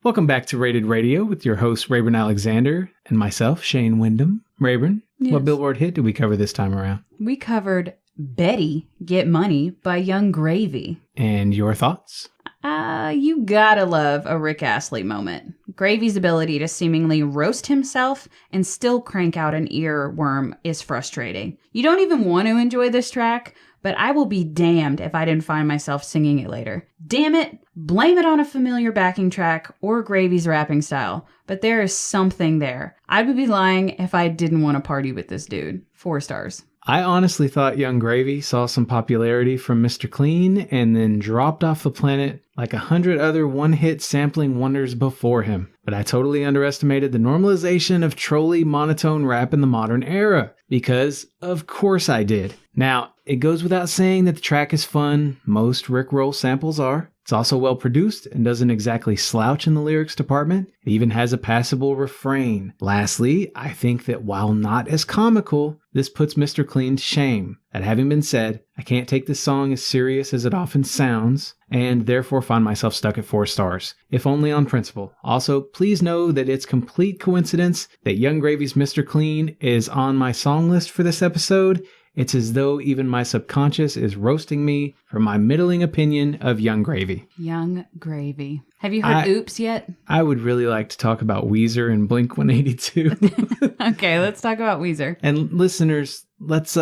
Welcome back to Rated Radio with your host, Rayburn Alexander, and myself, Shane Wyndham. Rayburn, Yes. What Billboard hit did we cover this time around? We covered Betty Get Money by Young Gravy. And your thoughts? You gotta love a Rick Astley moment. Gravy's ability to seemingly roast himself and still crank out an earworm is frustrating. You don't even want to enjoy this track, but I will be damned if I didn't find myself singing it later. Damn it, blame it on a familiar backing track or Gravy's rapping style, but there is something there. I would be lying if I didn't want to party with this dude. 4 stars. I honestly thought Young Gravy saw some popularity from Mr. Clean and then dropped off the planet like 100 other one-hit sampling wonders before him. But I totally underestimated the normalization of trolly monotone rap in the modern era, because of course I did. Now, it goes without saying that the track is fun. Most Rickroll samples are. It's also well produced and doesn't exactly slouch in the lyrics department. It even has a passable refrain. Lastly, I think that while not as comical, this puts Mr. Clean to shame. That having been said, I can't take this song as serious as it often sounds, and therefore find myself stuck at 4 stars, if only on principle. Also, please know that it's complete coincidence that Young Gravy's Mr. Clean is on my song list for this episode. It's as though even my subconscious is roasting me for my middling opinion of Young Gravy. Young Gravy. Have you heard Oops yet? I would really like to talk about Weezer and Blink-182. Okay, let's talk about Weezer. And listeners, let's,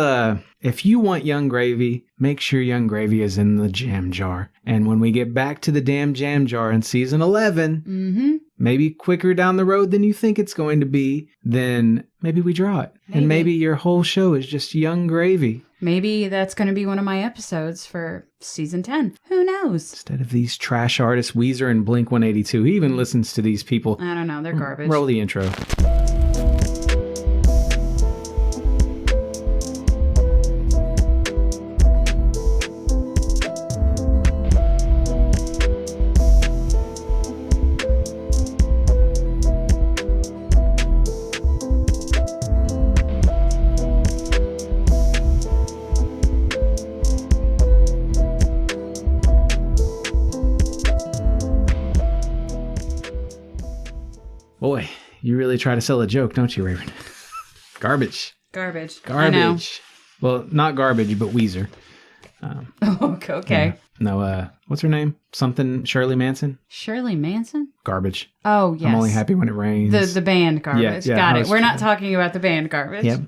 if you want Young Gravy, make sure Young Gravy is in the jam jar. And when we get back to the damn jam jar in season 11, maybe quicker down the road than you think it's going to be, then maybe we draw it. Maybe. And maybe your whole show is just Young Gravy. Maybe that's going to be one of my episodes for season 10. Who knows? Instead of these trash artists, Weezer and Blink-182. Who even listens to these people? I don't know. They're garbage. Roll the intro. Boy, you really try to sell a joke, don't you, Raven? Garbage. Garbage. Garbage. I know. Well, not garbage, but Weezer. Okay. Yeah. No, what's her name? Something Shirley Manson? Shirley Manson? Garbage. Oh, yes. I'm only happy when it rains. The band Garbage. Yeah, Got it. We're not talking about the band Garbage. Yep.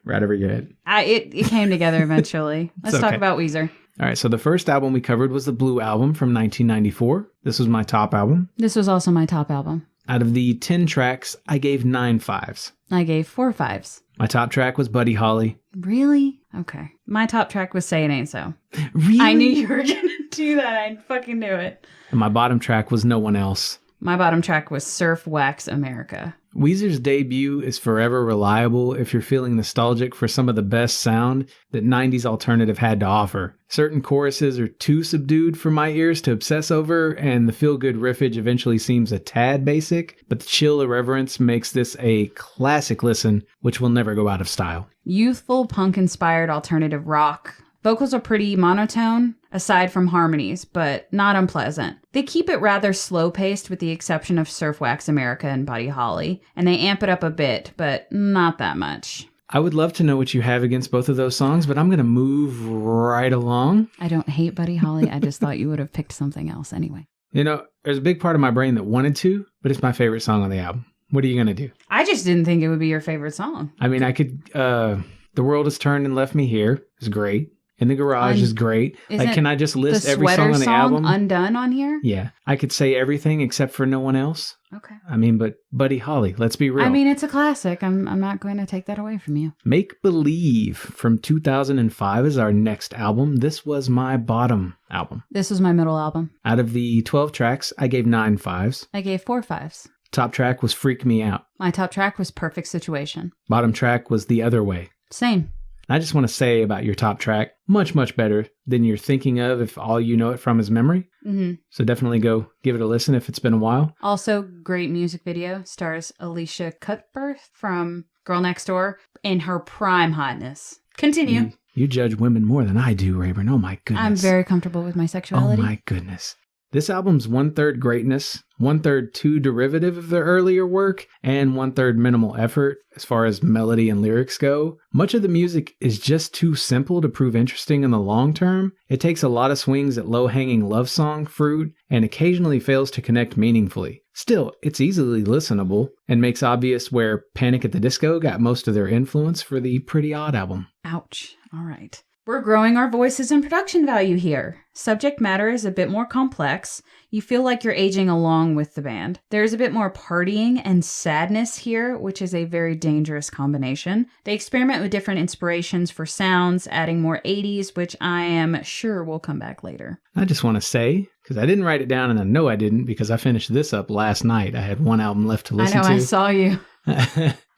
Right over your head. It came together eventually. Let's talk okay. about Weezer. All right, so the first album we covered was the Blue Album from 1994. This was my top album. This was also my top album. Out of the 10 tracks, I gave 9 5s. I gave 4 5s. My top track was Buddy Holly. Really? Okay. My top track was Say It Ain't So. Really? I knew you were going to do that. I fucking knew it. And my bottom track was No One Else. My bottom track was Surf Wax America. Weezer's debut is forever reliable if you're feeling nostalgic for some of the best sound that 90s alternative had to offer. Certain choruses are too subdued for my ears to obsess over, and the feel-good riffage eventually seems a tad basic, but the chill irreverence makes this a classic listen, which will never go out of style. Youthful punk-inspired alternative rock. Vocals are pretty monotone, aside from harmonies, but not unpleasant. They keep it rather slow-paced with the exception of Surf Wax America and Buddy Holly, and they amp it up a bit, but not that much. I would love to know what you have against both of those songs, but I'm going to move right along. I don't hate Buddy Holly, I just thought you would have picked something else anyway. You know, there's a big part of my brain that wanted to, but it's my favorite song on the album. What are you going to do? I just didn't think it would be your favorite song. I mean, I could, The World Has Turned and Left Me Here is great. In the Garage is great. Like, can I just list every song on the album? Undone on here? Yeah. I could say everything except for No One Else. Okay. I mean, but Buddy Holly, let's be real. I mean, it's a classic. I'm not going to take that away from you. Make Believe from 2005 is our next album. This was my bottom album. This was my middle album. Out of the 12 tracks, I gave 9 5s. I gave 4 5s. Top track was Freak Me Out. My top track was Perfect Situation. Bottom track was The Other Way. Same. I just want to say about your top track, much, much better than you're thinking of if all you know it from is memory. Mm-hmm. So definitely go give it a listen if it's been a while. Also, great music video. Stars Alicia Cuthbert from Girl Next Door in her prime hotness. Continue. You judge women more than I do, Rayburn. Oh my goodness. I'm very comfortable with my sexuality. Oh my goodness. This album's 1/3 greatness, 1/3 too derivative of their earlier work, and 1/3 minimal effort as far as melody and lyrics go. Much of the music is just too simple to prove interesting in the long term. It takes a lot of swings at low-hanging love song fruit and occasionally fails to connect meaningfully. Still, it's easily listenable and makes obvious where Panic at the Disco got most of their influence for the Pretty Odd album. Ouch. All right. We're growing our voices and production value here. Subject matter is a bit more complex. You feel like you're aging along with the band. There's a bit more partying and sadness here, which is a very dangerous combination. They experiment with different inspirations for sounds, adding more 80s, which I am sure will come back later. I just want to say, because I didn't write it down and I know I didn't because I finished this up last night. I had one album left to listen to. I saw you.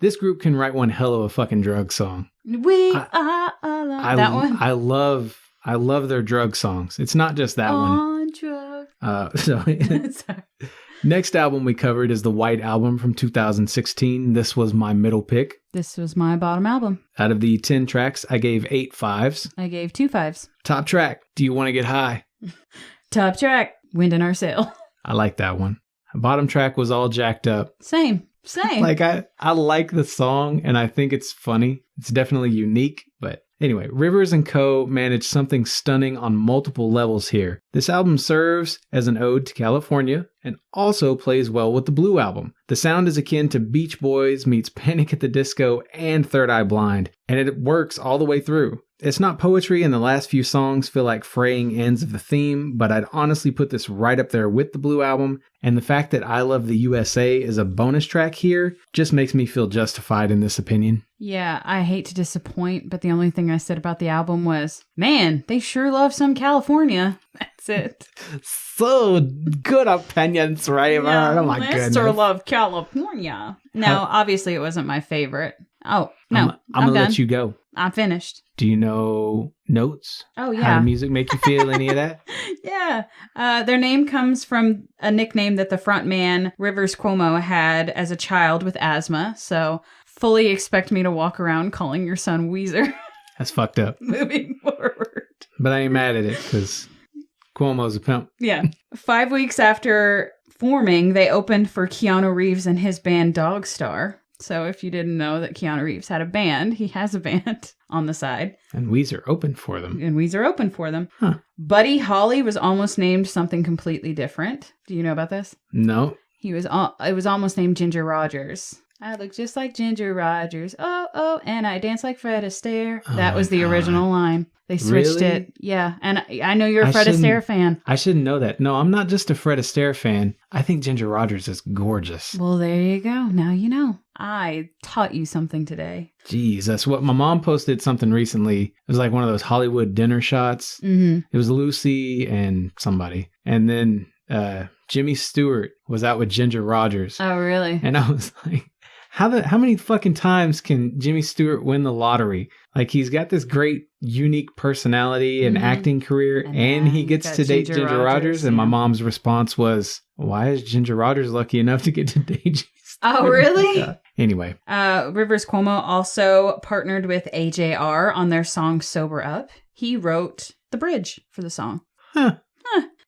This group can write one hell of a fucking drug song. We are alone. That one? I love their drug songs. It's not just that one. Sorry. Next album we covered is the White Album from 2016. This was my middle pick. This was my bottom album. Out of the 10 tracks, I gave 8 5s. I gave 2 5s. Top track, Do You Want to Get High? Top track, Wind in Our Sail. I like that one. Bottom track was All Jacked Up. Same. Like, I like the song, and I think it's funny. It's definitely unique, but anyway, Rivers & Co. managed something stunning on multiple levels here. This album serves as an ode to California and also plays well with the Blue Album. The sound is akin to Beach Boys meets Panic at the Disco and Third Eye Blind, and it works all the way through. It's not poetry, and the last few songs feel like fraying ends of the theme, but I'd honestly put this right up there with the Blue Album, and the fact that I Love the USA is a bonus track here just makes me feel justified in this opinion. Yeah, I hate to disappoint, but the only thing I said about the album was, man, they sure love some California. That's it. So good opinions, Raver. Yeah, oh my goodness. Mr. Love California. No, obviously it wasn't my favorite. Oh, no. I'm going to done. let you go. I'm finished. Do you know notes? Oh, yeah. How did music make you feel? Any of that? Yeah. Their name comes from a nickname that the frontman, Rivers Cuomo, had as a child with asthma. So fully expect me to walk around calling your son Weezer. That's fucked up. Moving forward. But I ain't mad at it because Cuomo's a pimp. Yeah. 5 weeks after forming, they opened for Keanu Reeves and his band Dogstar. So if you didn't know that Keanu Reeves had a band, he has a band on the side. And Weezer opened for them. Huh. Buddy Holly was almost named something completely different. Do you know about this? No. It was almost named Ginger Rogers. I look just like Ginger Rogers. Oh, and I dance like Fred Astaire. That was the original line. They switched it. Yeah, and I know you're a Fred Astaire fan. I shouldn't know that. No, I'm not just a Fred Astaire fan. I think Ginger Rogers is gorgeous. Well, there you go. Now you know. I taught you something today. Jeez, that's what my mom posted something recently. It was like one of those Hollywood dinner shots. Mm-hmm. It was Lucy and somebody. And then Jimmy Stewart was out with Ginger Rogers. Oh, really? And I was like, how many fucking times can Jimmy Stewart win the lottery? Like, he's got this great, unique personality and acting career, and he gets to date Ginger Rogers. And my mom's response was, why is Ginger Rogers lucky enough to get to date Jimmy Stewart? Oh, really? Anyway. Rivers Cuomo also partnered with AJR on their song Sober Up. He wrote the bridge for the song. Huh.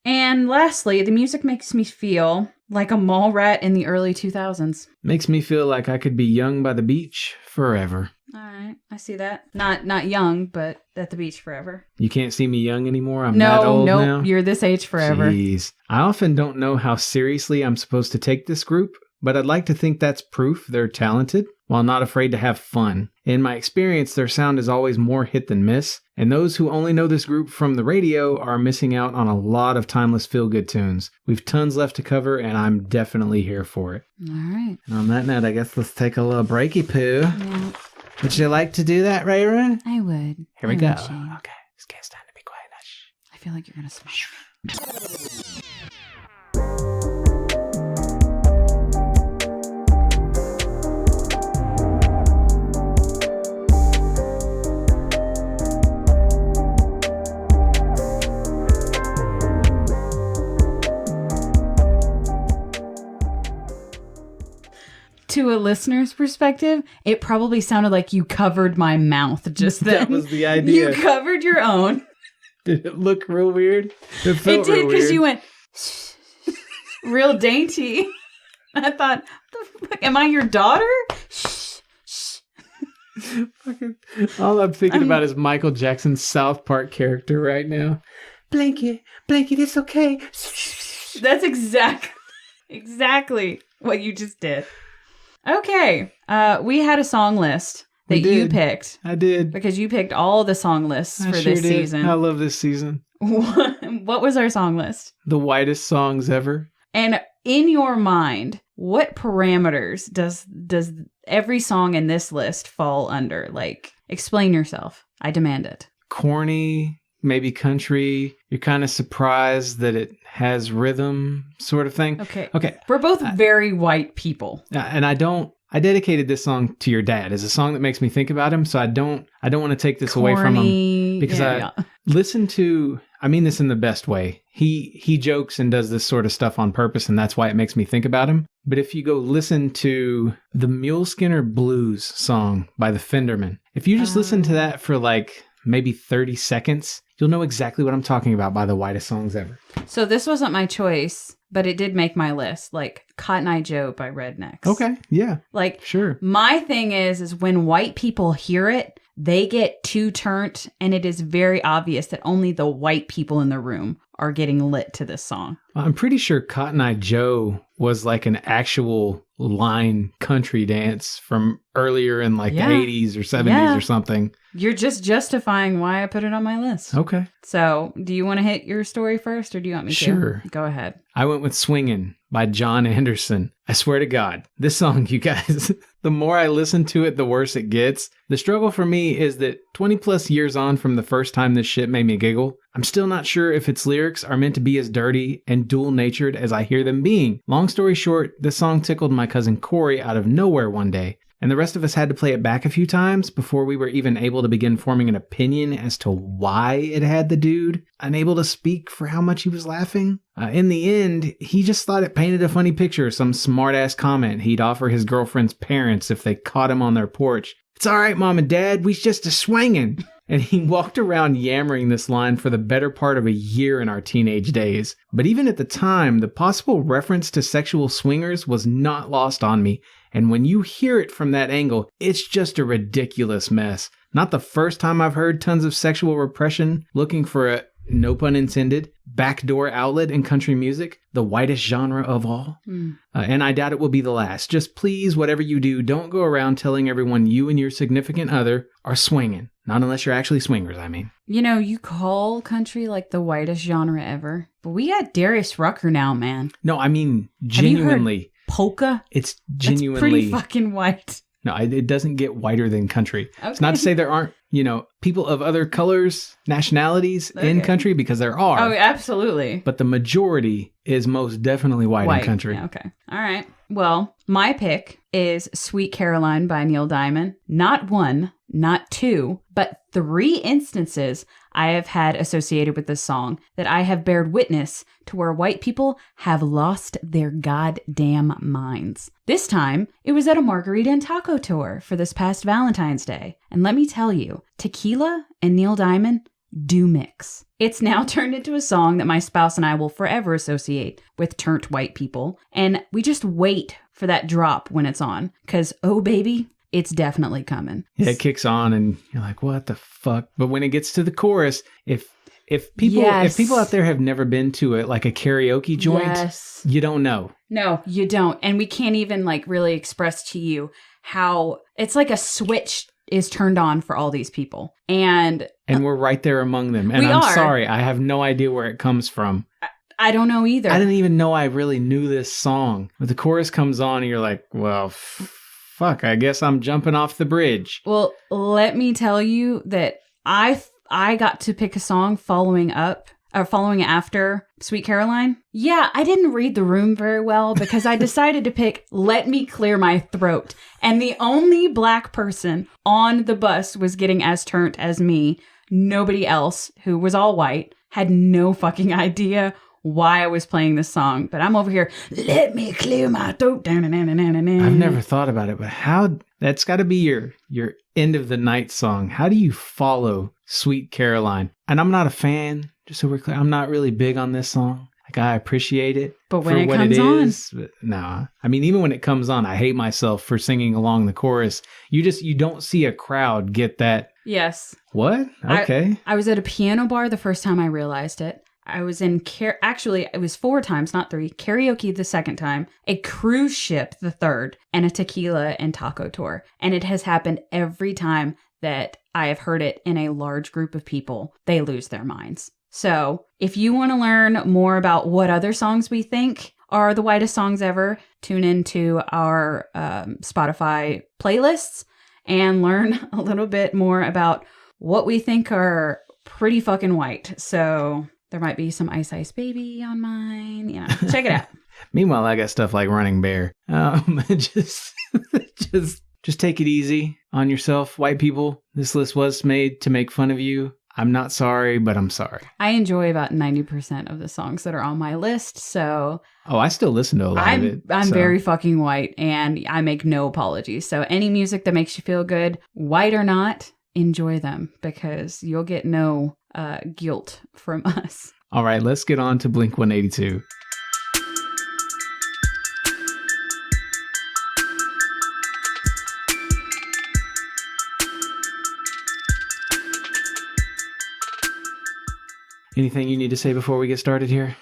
And lastly, the music makes me feel like a mall rat in the early 2000s. Makes me feel like I could be young by the beach forever. All right, I see that. Not young, but at the beach forever. You can't see me young anymore? I'm that old now? No, you're this age forever. Jeez. I often don't know how seriously I'm supposed to take this group, but I'd like to think that's proof they're talented, while not afraid to have fun. In my experience, their sound is always more hit than miss, and those who only know this group from the radio are missing out on a lot of timeless feel-good tunes. We've tons left to cover, and I'm definitely here for it. All right. And on that note, I guess let's take a little breaky poo. Yeah. Would you like to do that, Rayra? I would. Here we go. Okay, it's time to be quiet. I feel like you're going to smash me. To a listener's perspective, it probably sounded like you covered my mouth just then. That was the idea. You covered your own. Did it look real weird? It felt It did, because you went, real dainty. I thought, what the fuck? Am I your daughter? Fucking, all I'm thinking about is Michael Jackson's South Park character right now. Blanket, it's okay. That's exactly what you just did. Okay. We had a song list that you picked. I did. Because you picked all the song lists for this season. I love this season. What was our song list? The whitest songs ever. And in your mind, what parameters does every song in this list fall under? Like, explain yourself. I demand it. Corny, maybe country. You're kind of surprised that it has rhythm, sort of thing. Okay. Okay. We're both very white people. And I dedicated this song to your dad as a song that makes me think about him. So I don't want to take this away from him because I listen to, I mean this in the best way. He jokes and does this sort of stuff on purpose, and that's why it makes me think about him. But if you go listen to the Mule Skinner Blues song by the Fendermen, if you just listen to that for like maybe 30 seconds, you'll know exactly what I'm talking about by the whitest songs ever. So this wasn't my choice, but it did make my list, like Cotton Eye Joe by Rednecks. Okay, yeah. Like, sure. My thing is when white people hear it, they get too turned, and it is very obvious that only the white people in the room are getting lit to this song. I'm pretty sure Cotton Eye Joe was like an actual line country dance from earlier in like the 80s or 70s or something. You're just justifying why I put it on my list. Okay. So, do you want to hit your story first, or do you want me to? Sure. Go ahead. I went with Swingin' by John Anderson. I swear to God, this song, you guys, the more I listen to it, the worse it gets. The struggle for me is that 20 plus years on from the first time this shit made me giggle, I'm still not sure if its lyrics are meant to be as dirty and dual-natured as I hear them being. Long story short, this song tickled my cousin Corey out of nowhere one day, and the rest of us had to play it back a few times before we were even able to begin forming an opinion as to why it had the dude unable to speak for how much he was laughing. In the end, he just thought it painted a funny picture of some smart-ass comment he'd offer his girlfriend's parents if they caught him on their porch. "It's all right, Mom and Dad, we's just a-swangin'." And he walked around yammering this line for the better part of a year in our teenage days. But even at the time, the possible reference to sexual swingers was not lost on me. And when you hear it from that angle, it's just a ridiculous mess. Not the first time I've heard tons of sexual repression looking for a, no pun intended, backdoor outlet in country music, the whitest genre of all. And I doubt it will be the last. Just please, whatever you do, don't go around telling everyone you and your significant other are swinging. Not unless you're actually swingers, I mean. You know, you call country like the whitest genre ever, but we got Darius Rucker now, man. No, I mean, genuinely. Have you heard polka? It's genuinely. That's pretty fucking white. No, it doesn't get whiter than country. Okay. It's not to say there aren't, people of other colors, nationalities in country, because there are. Oh, absolutely. But the majority is most definitely white in country. Yeah, okay. All right. Well, my pick is Sweet Caroline by Neil Diamond. Not one, not two, but 3 instances I have had associated with this song that I have bared witness to where white people have lost their goddamn minds. This time, it was at a margarita and taco tour for this past Valentine's Day. And let me tell you, tequila and Neil Diamond do mix. It's now turned into a song that my spouse and I will forever associate with turnt white people. And we just wait for that drop when it's on. Because, oh baby, it's definitely coming. Yeah, it kicks on and you're like, what the fuck? But when it gets to the chorus, if people out there have never been to a karaoke joint, you don't know. No, you don't. And we can't even really express to you how it's like a switch is turned on for all these people. And we're right there among them. And I'm sorry, I have no idea where it comes from. I don't know either. I didn't even know I really knew this song. But the chorus comes on and you're like, well, fuck, I guess I'm jumping off the bridge. Well, let me tell you that I got to pick a song following after Sweet Caroline. Yeah, I didn't read the room very well because I decided to pick Let Me Clear My Throat. And the only black person on the bus was getting as turnt as me. Nobody else, who was all white, had no fucking idea why I was playing this song. But I'm over here, let me clear my throat. I've never thought about it, but that's got to be your end of the night song. How do you follow Sweet Caroline? And I'm not a fan, just so we're clear, I'm not really big on this song. Like, I appreciate it. But when for it what comes is. Nah. I mean, even when it comes on, I hate myself for singing along the chorus. You don't see a crowd get that. Yes. What? Okay. I was at a piano bar the first time I realized it. I was in actually, it was 4 times, not 3. Karaoke the second time, a cruise ship the third, and a tequila and taco tour. And it has happened every time that I have heard it in a large group of people. They lose their minds. So if you want to learn more about what other songs we think are the whitest songs ever, tune into our Spotify playlists and learn a little bit more about what we think are pretty fucking white. So there might be some Ice Ice Baby on mine. You know, check it out. Meanwhile, I got stuff like Running Bear. Just take it easy on yourself, white people. This list was made to make fun of you. I'm not sorry, but I'm sorry. I enjoy about 90% of the songs that are on my list, so... Oh, I still listen to a lot of it. I'm very fucking white, and I make no apologies. So any music that makes you feel good, white or not, enjoy them, because you'll get no guilt from us. All right, let's get on to Blink-182. Anything you need to say before we get started here?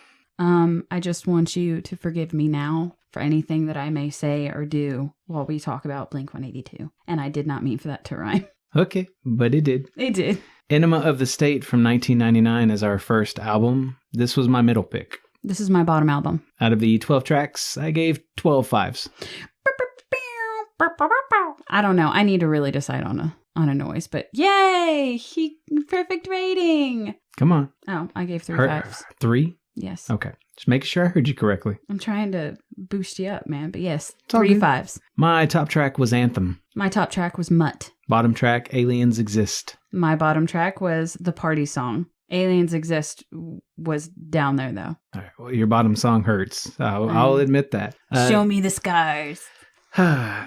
I just want you to forgive me now for anything that I may say or do while we talk about Blink-182. And I did not mean for that to rhyme. Okay, but it did. It did. Enema of the State from 1999 is our first album. This was my middle pick. This is my bottom album. Out of the 12 tracks, I gave 12 5s. I don't know. I need to really decide on a noise, but yay! Perfect rating. Come on. Oh, I gave 3 5s. 3? Yes. Okay. Just making sure I heard you correctly. I'm trying to boost you up, man. But yes, It's all 3 good. 5s. My top track was Anthem. My top track was Mutt. Bottom track, Aliens Exist. My bottom track was the party song. Aliens Exist was down there, though. All right, well, your bottom song hurts. I'll admit that. Show me the scars.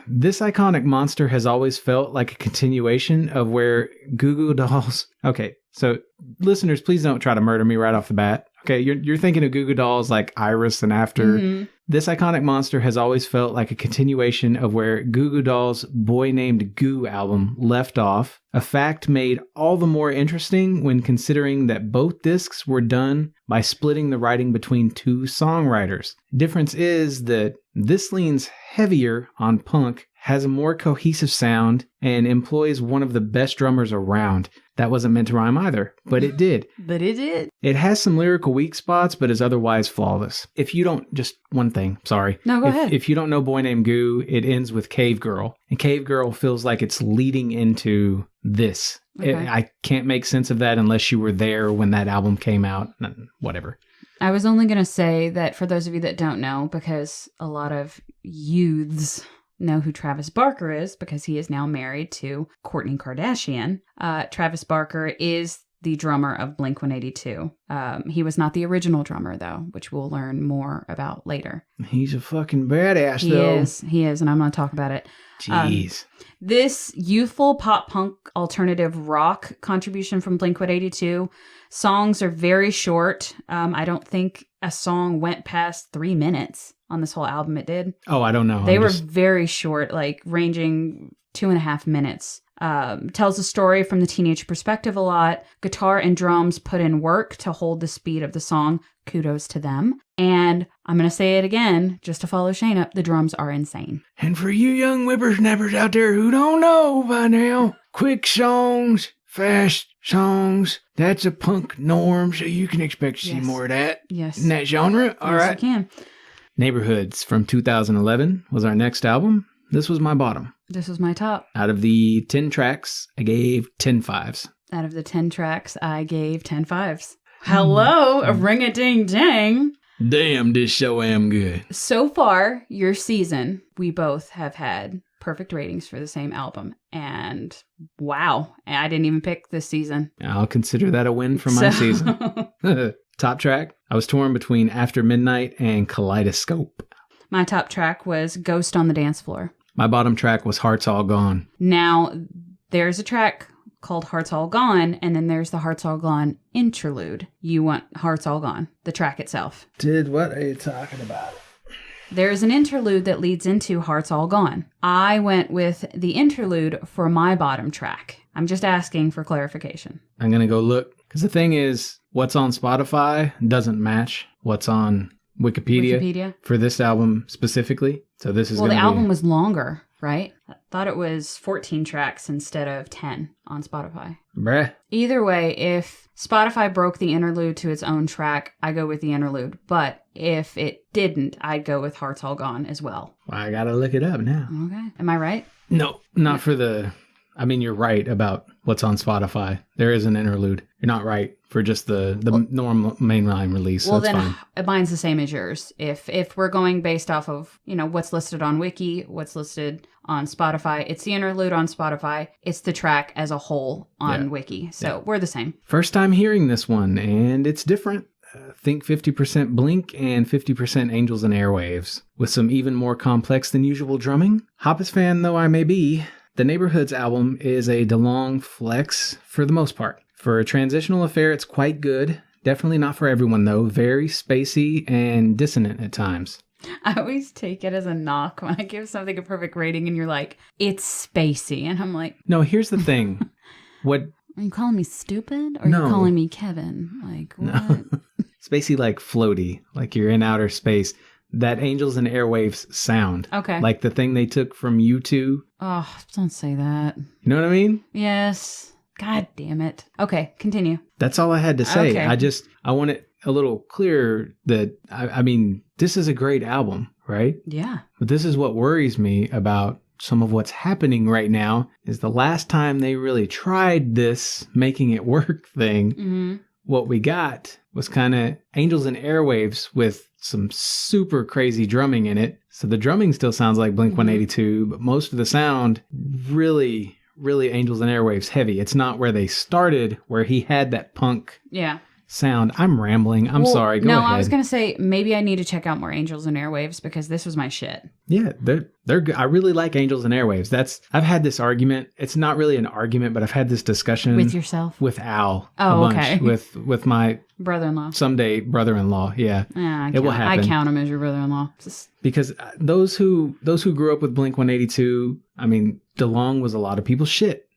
This iconic monster has always felt like a continuation of where Goo Goo Dolls... Okay, so listeners, please don't try to murder me right off the bat. Okay, you're thinking of Goo Goo Dolls like Iris and After. Mm-hmm. This iconic monster has always felt like a continuation of where Goo Goo Dolls' Boy Named Goo album left off, a fact made all the more interesting when considering that both discs were done by splitting the writing between 2 songwriters. Difference is that this leans heavier on punk, has a more cohesive sound, and employs one of the best drummers around. That wasn't meant to rhyme either, but it did. But it did. It has some lyrical weak spots, but is otherwise flawless. If you don't, just one thing, sorry. No, go ahead. If you don't know Boy Named Goo, it ends with Cave Girl. And Cave Girl feels like it's leading into this. Okay. I can't make sense of that unless you were there when that album came out. Whatever. I was only going to say that for those of you that don't know, because a lot of youths know who Travis Barker is, because he is now married to Kourtney Kardashian. Travis Barker is the drummer of Blink-182. He was not the original drummer, though, which we'll learn more about later. He's a fucking badass, though. He is, and I'm going to talk about it. Jeez. This youthful pop-punk alternative rock contribution from Blink-182, songs are very short. I don't think a song went past 3 minutes on this whole album. It did. Oh, I don't know. They were very short, like ranging 2.5 minutes. Tells a story from the teenage perspective a lot. Guitar and drums put in work to hold the speed of the song. Kudos to them. And I'm going to say it again, just to follow Shane up, the drums are insane. And for you young whippersnappers out there who don't know by now, quick songs, fast songs, that's a punk norm, so you can expect to see more of that in that genre. All right. You can. Neighborhoods from 2011 was our next album. This was my bottom. This was my top. Out of the 10 tracks, I gave 10 5s. Out of the 10 tracks, I gave 10 5s. Hello, a ring-a-ding-ding. Damn, this show am good. So far, your season, we both have had perfect ratings for the same album. And wow, I didn't even pick this season. I'll consider that a win for my season. Top track, I was torn between After Midnight and Kaleidoscope. My top track was Ghost on the Dance Floor. My bottom track was Hearts All Gone. Now, there's a track called Hearts All Gone, and then there's the Hearts All Gone interlude. You want Hearts All Gone, the track itself. What are you talking about? There's an interlude that leads into Hearts All Gone. I went with the interlude for my bottom track. I'm just asking for clarification. I'm going to go look. Because the thing is, what's on Spotify doesn't match what's on Wikipedia for this album specifically. So this is the album was longer, right? I thought it was 14 tracks instead of 10 on Spotify. Bruh. Either way, if Spotify broke the interlude to its own track, I go with the interlude. But if it didn't, I'd go with Hearts All Gone as well. I gotta look it up now. Okay. Am I right? No, not for the... I mean, you're right about what's on Spotify. There is an interlude. You're not right for just the normal mainline release. Well, so then fine. Mine's the same as yours. If we're going based off of, what's listed on Wiki, what's listed on Spotify, it's the interlude on Spotify. It's the track as a whole on Wiki. So we're the same. First time hearing this one, and it's different. Think 50% Blink and 50% Angels and Airwaves, with some even more complex than usual drumming. Hoppus fan though I may be, the Neighborhoods album is a DeLonge flex for the most part. For a transitional affair, it's quite good. Definitely not for everyone, though. Very spacey and dissonant at times. I always take it as a knock when I give something a perfect rating and you're like, it's spacey. And I'm like... No, here's the thing. What... Are you calling me stupid? Or are you calling me Kevin? Like, what? No. Spacey like floaty, like you're in outer space. That Angels and Airwaves sound. Okay. Like the thing they took from U2. Oh, don't say that. You know what I mean? Yes. God damn it. Okay, continue. That's all I had to say. Okay. I want it a little clearer that, I mean, this is a great album, right? Yeah. But this is what worries me about some of what's happening right now is the last time they really tried this making it work thing, what we got was kind of Angels and Airwaves with some super crazy drumming in it. So the drumming still sounds like Blink-182, but most of the sound really Angels and Airwaves heavy. It's not where they started, where he had that punk sound. I'm rambling. I'm sorry. Go ahead. I was going to say, maybe I need to check out more Angels and Airwaves because this was my shit. Yeah, they're good. I really like Angels and Airwaves. I've had this argument. It's not really an argument, but I've had this discussion with yourself, with Al. Oh, a bunch, okay. With my brother-in-law. Someday brother-in-law. Yeah, it will happen. I count him as your brother-in-law. Because those who grew up with Blink-182, I mean, DeLonge was a lot of people's shit,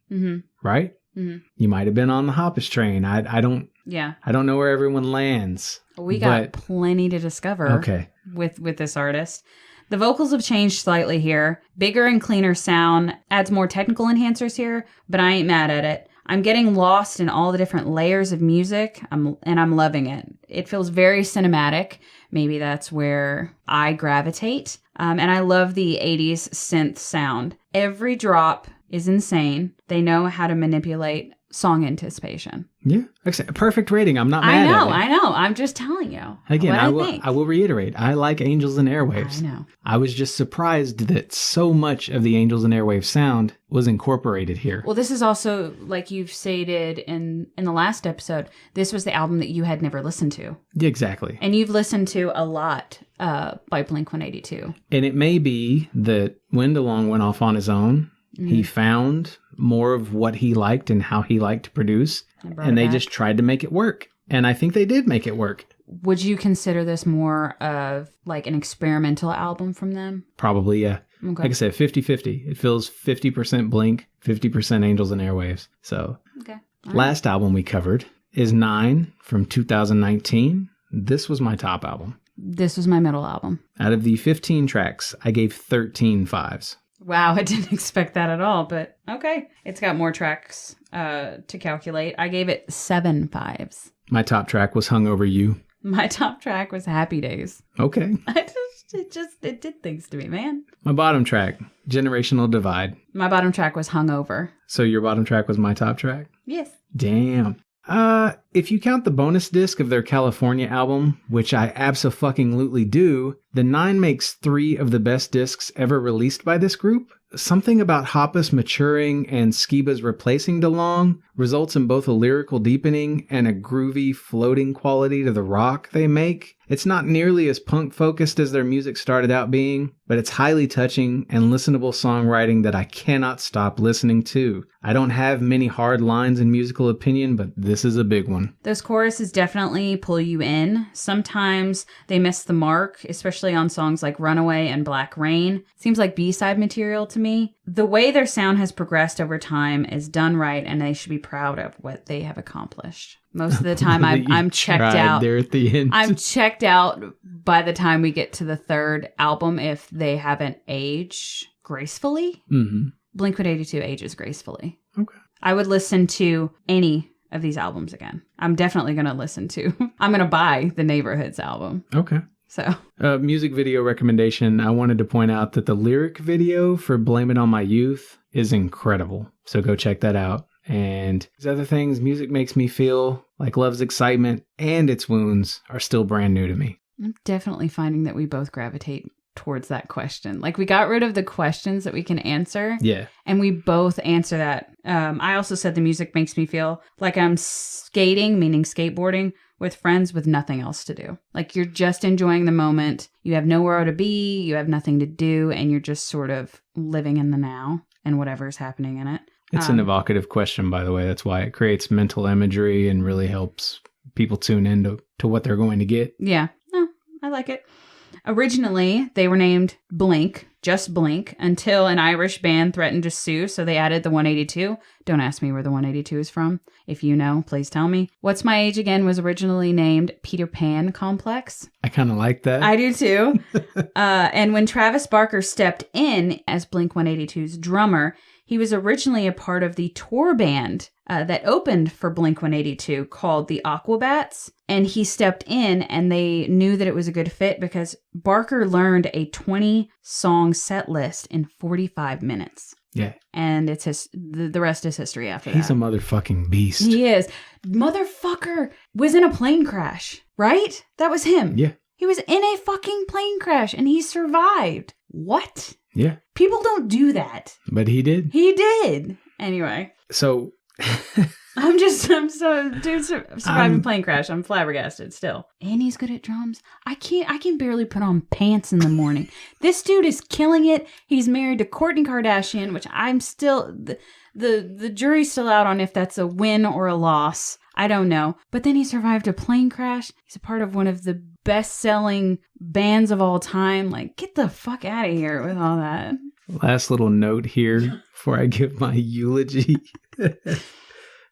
right? Mm-hmm. You might have been on the Hoppus train. I don't. Yeah. I don't know where everyone lands. We got plenty to discover. With this artist. The vocals have changed slightly here. Bigger and cleaner sound. Adds more technical enhancers here, but I ain't mad at it. I'm getting lost in all the different layers of music, and I'm loving it. It feels very cinematic. Maybe that's where I gravitate. And I love the 80s synth sound. Every drop is insane. They know how to manipulate song anticipation. Yeah. Perfect rating. I'm not mad at it. I know. I'm just telling you. Again, I will reiterate. I like Angels and Airwaves. I know. I was just surprised that so much of the Angels and Airwaves sound was incorporated here. Well, this is also, like you've stated in the last episode, this was the album that you had never listened to. Yeah, exactly. And you've listened to a lot by Blink-182. And it may be that when DeLonge went off on his own, he found more of what he liked and how he liked to produce, and they just tried to make it work. And I think they did make it work. Would you consider this more of like an experimental album from them? Probably, yeah. Okay. Like I said, 50-50. It feels 50% Blink, 50% Angels and Airwaves. So, last album we covered is 9 from 2019. This was my top album. This was my middle album. Out of the 15 tracks, I gave 13 5s. Wow, I didn't expect that at all, but okay. It's got more tracks to calculate. I gave it 7 5s. My top track was Hung Over You. My top track was Happy Days. Okay. It did things to me, man. My bottom track, Generational Divide. My bottom track was Hungover. So your bottom track was my top track? Yes. Damn. If you count the bonus disc of their California album, which I abso-fucking-lutely do, the 9 makes 3 of the best discs ever released by this group. Something about Hoppus maturing and Skiba's replacing DeLonge results in both a lyrical deepening and a groovy floating quality to the rock they make It's not nearly as punk-focused as their music started out being, but it's highly touching and listenable songwriting that I cannot stop listening to. I don't have many hard lines in musical opinion, but this is a big one. Those choruses definitely pull you in. Sometimes they miss the mark, especially on songs like Runaway and Black Rain. Seems like B-side material to me. The way their sound has progressed over time is done right, and they should be proud of what they have accomplished. Most of the time, I'm checked out. There at the end. I'm checked out by the time we get to the third album if they haven't aged gracefully. Mm-hmm. Blink-182 ages gracefully. Okay. I would listen to any of these albums again. I'm definitely going to listen to. I'm going to buy the Neighborhoods album. Okay. So, music video recommendation. I wanted to point out that the lyric video for Blame It On My Youth is incredible. So go check that out. And these other things, music makes me feel like love's excitement and its wounds are still brand new to me. I'm definitely finding that we both gravitate towards that question. Like, we got rid of the questions that we can answer. Yeah. And we both answer that. I also said the music makes me feel like I'm skating, meaning skateboarding, with friends with nothing else to do. Like, you're just enjoying the moment. You have nowhere to be. You have nothing to do. And you're just sort of living in the now and whatever's happening in it. It's an evocative question, by the way. That's why it creates mental imagery and really helps people tune in to what they're going to get. Yeah. No, I like it. Originally, they were named Blink, just Blink, until an Irish band threatened to sue, so they added the 182. Don't ask me where the 182 is from. If you know, please tell me. What's My Age Again was originally named Peter Pan Complex. I kind of like that. I do too. And when Travis Barker stepped in as Blink-182's drummer, he was originally a part of the tour band that opened for Blink-182 called the Aquabats. And he stepped in and they knew that it was a good fit because Barker learned a 20-song set list in 45 minutes. Yeah. And it's the rest is history after that. He's a motherfucking beast. He is. Motherfucker was in a plane crash, right? That was him. Yeah. He was in a fucking plane crash and he survived. What? Yeah. People don't do that. But he did. He did. Anyway. So... surviving plane crash. I'm flabbergasted still. And he's good at drums. I can barely put on pants in the morning. This dude is killing it. He's married to Kourtney Kardashian, which I'm still, the jury's still out on if that's a win or a loss. I don't know. But then he survived a plane crash. He's a part of one of the best-selling bands of all time. Like, get the fuck out of here with all that. Last little note here before I give my eulogy.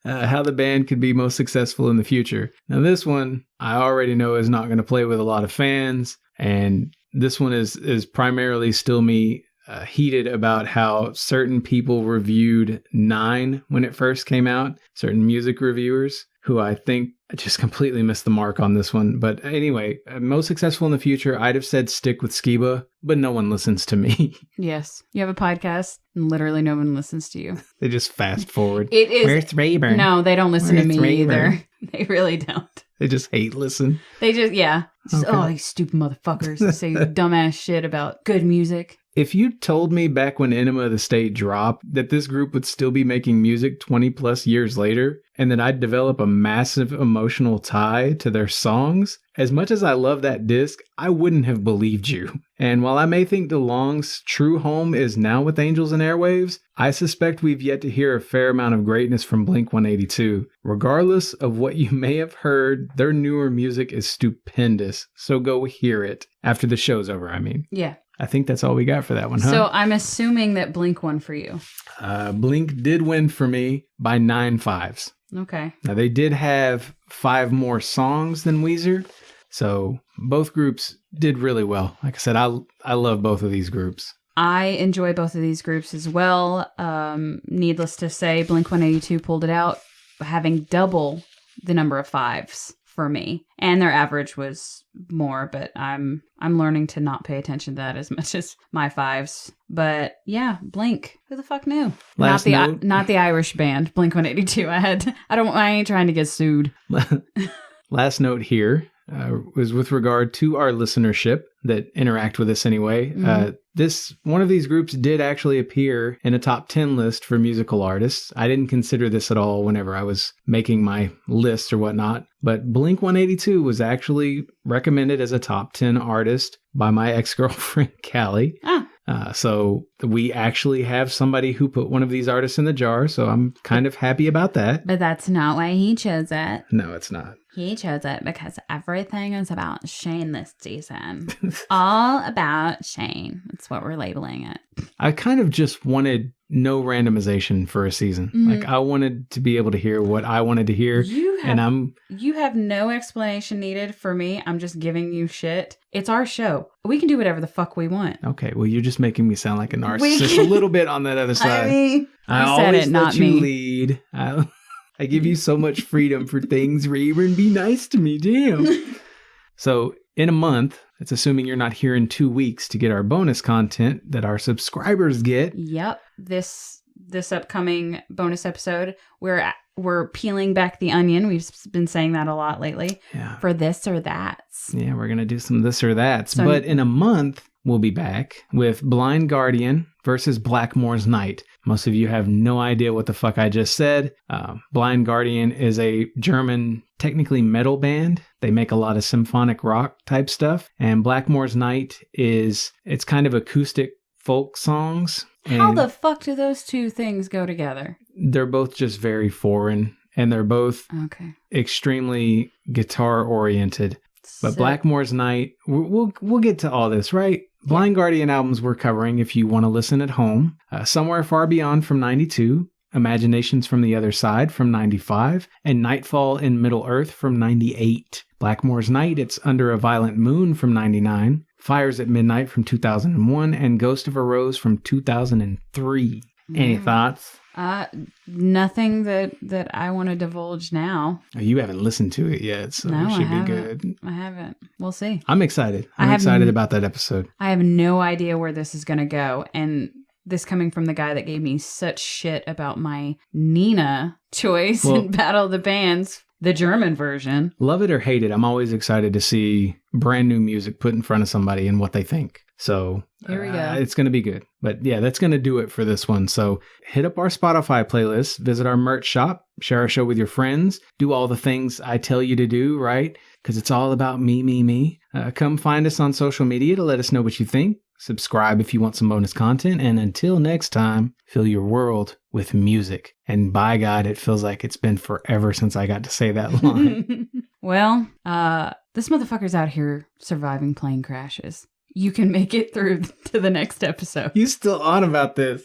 How the band could be most successful in the future. Now this one, I already know is not going to play with a lot of fans. And this one is primarily still me heated about how certain people reviewed 9 when it first came out. Certain music reviewers who I think just completely missed the mark on this one. But anyway, most successful in the future, I'd have said stick with Skiba, but no one listens to me. Yes. You have a podcast and literally no one listens to you. They just fast forward. It is. Where's Rayburn? No, they don't listen to me Rayburn? either. They really don't. They just hate listen. They just, yeah. Just, Okay. Oh, these stupid motherfuckers who say dumbass shit about good music. If you told me back when Enema the State dropped that this group would still be making music 20 plus years later and that I'd develop a massive emotional tie to their songs, as much as I love that disc, I wouldn't have believed you. And while I may think DeLong's true home is now with Angels and Airwaves, I suspect we've yet to hear a fair amount of greatness from Blink-182. Regardless of what you may have heard, their newer music is stupendous, so go hear it. After the show's over, I mean. Yeah. I think that's all we got for that one, huh? So I'm assuming that Blink won for you. Blink did win for me by 9 5s. Okay. Now, they did have 5 more songs than Weezer, so both groups did really well. Like I said, I love both of these groups. I enjoy both of these groups as well. Needless to say, Blink-182 pulled it out, having double the number of 5s for me. And their average was more, but I'm learning to not pay attention to that as much as my 5s. But yeah, Blink. Who the fuck knew? Last note. Not the Irish band, Blink-182. I ain't trying to get sued. Last note here was with regard to our listenership that interact with us anyway. Mm-hmm. one of these groups did actually appear in a top 10 list for musical artists. I didn't consider this at all whenever I was making my lists or whatnot, but Blink-182 was actually recommended as a top 10 artist by my ex-girlfriend, Callie. Ah. So we actually have somebody who put one of these artists in the jar, so I'm kind of happy about that. But that's not why he chose it. No, it's not. He chose it because everything is about Shane this season. All about Shane. That's what we're labeling it. I kind of just wanted no randomization for a season. Like, I wanted to be able to hear what I wanted to hear. You have no explanation needed for me. I'm just giving you shit. It's our show. We can do whatever the fuck we want. Okay, well, you're just making me sound like a narcissist a little bit on that other side. I mean, I always let you lead. I give you so much freedom for things, Raven. Be nice to me, damn. So in a month, it's assuming you're not here in 2 weeks to get our bonus content that our subscribers get. Yep. This upcoming bonus episode, we're peeling back the onion. We've been saying that a lot lately. Yeah. For this or that. Yeah, we're going to do some this or that. But in a month, we'll be back with Blind Guardian versus Blackmore's Night. Most of you have no idea what the fuck I just said. Blind Guardian is a German, technically metal band. They make a lot of symphonic rock type stuff. And Blackmore's Night it's kind of acoustic folk songs. How the fuck do those two things go together? They're both just very foreign, and they're both extremely guitar oriented. But Blackmore's Night, we'll get to all this, right? Blind Guardian albums we're covering if you want to listen at home. Somewhere Far Beyond from 92, Imaginations from the Other Side from 95, and Nightfall in Middle Earth from 98. Blackmore's Night, it's Under a Violent Moon from 99, Fires at Midnight from 2001, and Ghost of a Rose from 2003. Any thoughts? Nothing that I want to divulge now. Oh, you haven't listened to it yet, so it should be good. I haven't. We'll see. I'm excited. I'm excited about that episode. I have no idea where this is going to go, and this coming from the guy that gave me such shit about my Nina choice in Battle of the Bands, the German version. Love it or hate it, I'm always excited to see brand new music put in front of somebody and what they think. So here we go. It's going to be good. But yeah, that's going to do it for this one. So hit up our Spotify playlist, visit our merch shop, share our show with your friends, do all the things I tell you to do, right? Because it's all about me. Come find us on social media to let us know what you think. Subscribe if you want some bonus content. And until next time, fill your world with music. And by God, it feels like it's been forever since I got to say that line. Well, this motherfucker's out here surviving plane crashes. You can make it through to the next episode. You still on about this?